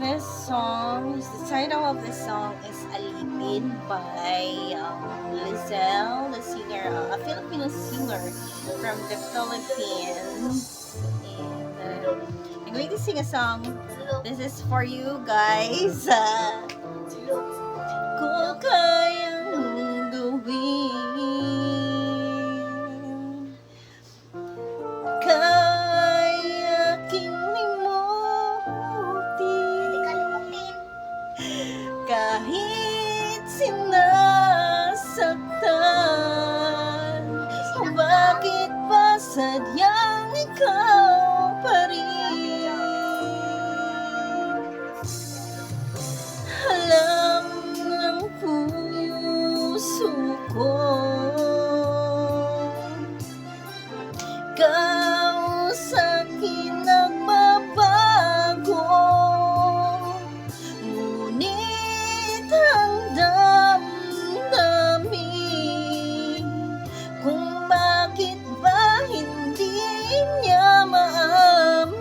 this song, the title of this song is Alipin by Lizelle, the singer, a Filipino singer from the Philippines. And I'm going to sing a song. This is for you guys. Kung kayang gawin, kaya kinimuti kahit sinasaktan. Bakit ba sadyang ikaw pa rin? Alam ng puso ko, ikaw sa'kin nagbabago. Ngunit ang damdamin kung bakit ba hindi niya maamin.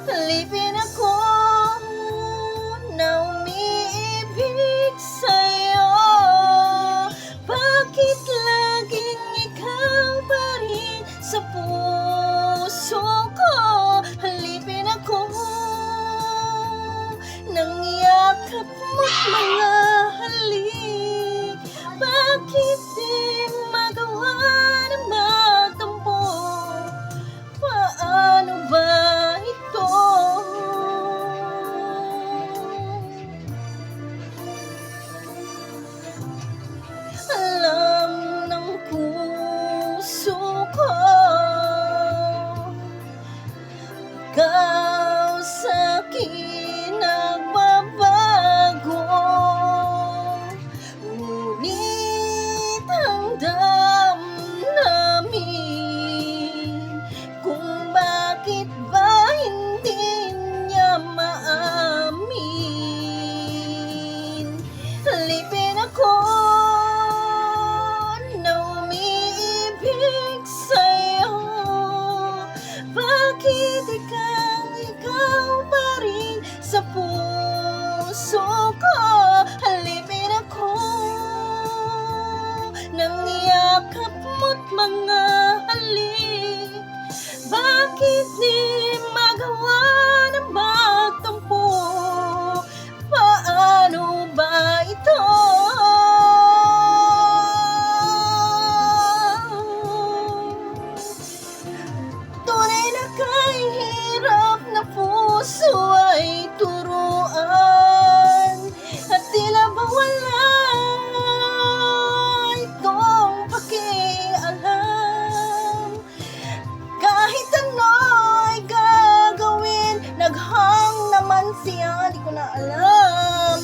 Alipin ako na umiibig sa'yo. Bakit laging ikaw pa rin sa puso ko? Halipin ako nang yakap mo't mga halik. Bakit di magawa na magtampo? Paano ba ito? Alam ng puso ko, ikaw sa'kin nagbabago. Ngunit ang damdamin kung bakit ba hindi niya maamin. Halipin ako na umiibig sa'yo. Bakit ikaw pa rin sa puso ko? Halipin ako nang yakap mo't mga halik. Bakit di magawa na magtampo? Paano ba ito? Tunay na kay hirap na puso ay turuan, at tila ba wala itong pakialam. Kahit ano ay gagawin, naghang naman siya, di ko na alam.